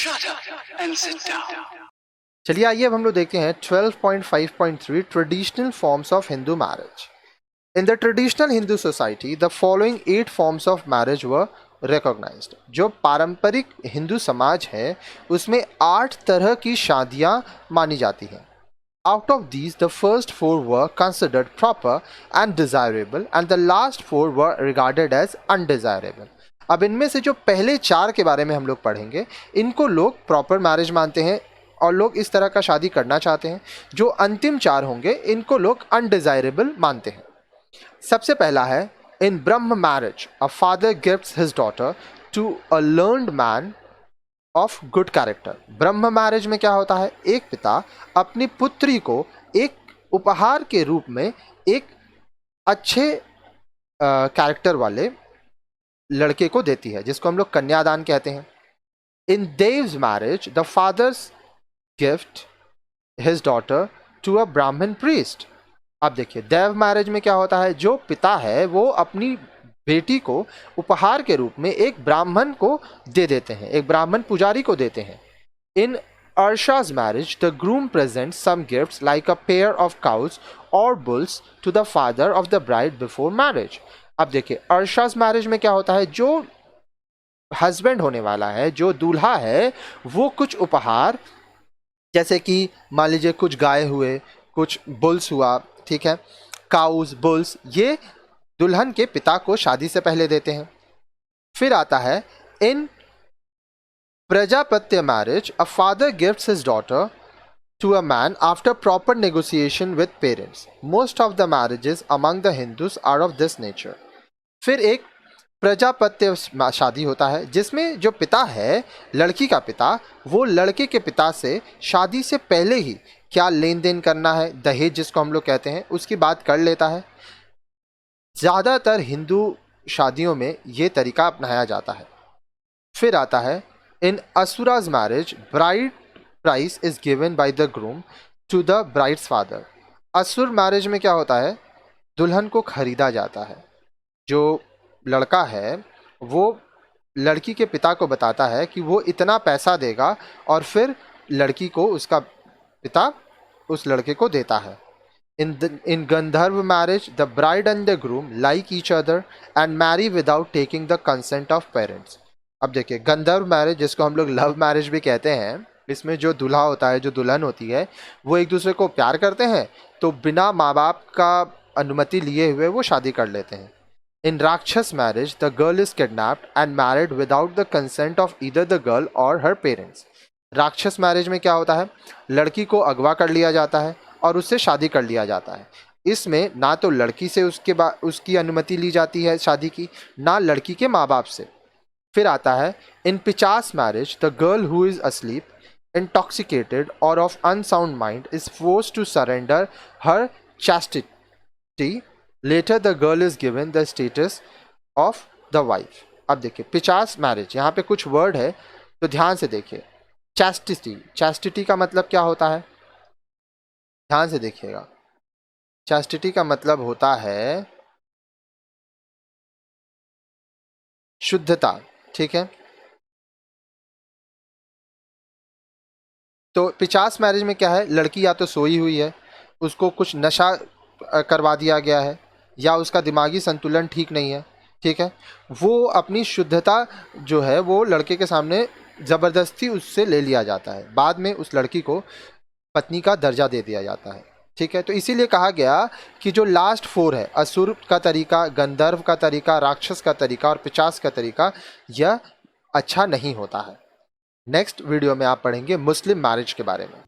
Shut up and sit down. चलिए आइए अब हम लोग देखते हैं 12.5.3 traditional forms of Hindu marriage. In the traditional Hindu society the following 8 forms of marriage were recognized. जो पारंपरिक हिंदू समाज है उसमें 8 तरह की शादियां मानी जाती हैं. Out of these, the first 4 were considered proper and desirable, and the last 4 were regarded as undesirable. अब इनमें से जो पहले 4 के बारे में हम लोग पढ़ेंगे, इनको लोग प्रॉपर मैरिज मानते हैं और लोग इस तरह का शादी करना चाहते हैं. जो अंतिम 4 होंगे इनको लोग अनडिजायरेबल मानते हैं. सबसे पहला है in Brahma marriage a father gifts his daughter to a learned man of good character. Brahma marriage में क्या होता है, एक पिता अपनी पुत्री को एक उपहार के रूप में एक अच्छे कैरेक्टर वाले लड़के को देती है, जिसको हम लोग कन्यादान कहते हैं. In Daiva's marriage the father's gift his daughter to a Brahmin priest. अब देखिए देव मैरिज में क्या होता है, जो पिता है वो अपनी बेटी को उपहार के रूप में एक ब्राह्मण को दे देते हैं, एक ब्राह्मण पुजारी को देते हैं. In Arsha's marriage the groom present some gifts like a pair of cows और bulls to the father of the bride before marriage. अब देखिए अर्शाज मैरिज में क्या होता है, जो हस्बैंड होने वाला है, जो दूल्हा है, वो कुछ उपहार जैसे कि मान लीजिए कुछ गाय हुए, कुछ बुल्स हुआ, ठीक है, काउज बुल्स, ये दुल्हन के पिता को शादी से पहले देते हैं. फिर आता है in Prajapatya marriage a father gifts his daughter to a man after proper negotiation with parents. Most of the marriages among the Hindus are of this nature. फिर एक प्रजापत्य शादी होता है जिसमें जो पिता है, लड़की का पिता, वो लड़के के पिता से शादी से पहले ही क्या लेन देन करना है, दहेज जिसको हम लोग कहते हैं, उसकी बात कर लेता है. ज़्यादातर हिंदू शादियों में ये तरीका अपनाया जाता है. फिर आता है in Asura's marriage bride price is given by the groom to the bride's father. Asura marriage में क्या होता है, दुल्हन को खरीदा जाता है. जो लड़का है वो लड़की के पिता को बताता है कि वो इतना पैसा देगा और फिर लड़की को उसका पिता उस लड़के को देता है. In Gandharva marriage, the bride and the groom like each other and marry without taking the consent of parents. अब देखिए गंधर्व मैरिज, जिसको हम लोग लव मैरिज भी कहते हैं, इसमें जो दूल्हा होता है, जो दुल्हन होती है, वो एक दूसरे को प्यार करते हैं तो बिना माँ बाप का अनुमति लिए हुए वो शादी कर लेते हैं. In Rakshas marriage, the girl is kidnapped and married without the consent of either the girl or her parents. राक्षस मैरिज में क्या होता है, लड़की को अगवा कर लिया जाता है और उससे शादी कर लिया जाता है. इसमें ना तो लड़की से उसकी अनुमति ली जाती है शादी की, ना लड़की के माँ बाप से. फिर आता है in Pishacha's marriage the girl who is asleep intoxicated or of unsound mind is forced to surrender her chastity. Later the girl is given the status of the wife. अब देखिए पिचास मैरिज, यहाँ पे कुछ वर्ड है तो ध्यान से देखिए. चैस्टिटी, चैस्टिटी का मतलब क्या होता है, ध्यान से देखिएगा. चैस्टिटी का मतलब होता है शुद्धता, ठीक है. तो 50 मैरिज में क्या है, लड़की या तो सोई हुई है, उसको कुछ नशा करवा दिया गया है, या उसका दिमागी संतुलन ठीक नहीं है, ठीक है, वो अपनी शुद्धता जो है वो लड़के के सामने ज़बरदस्ती उससे ले लिया जाता है. बाद में उस लड़की को पत्नी का दर्जा दे दिया जाता है, ठीक है. तो इसीलिए कहा गया कि जो लास्ट 4 है, असुर का तरीका, गंधर्व का तरीका, राक्षस का तरीका और 50 का तरीका, यह अच्छा नहीं होता है. नेक्स्ट वीडियो में आप पढ़ेंगे मुस्लिम मैरिज के बारे में.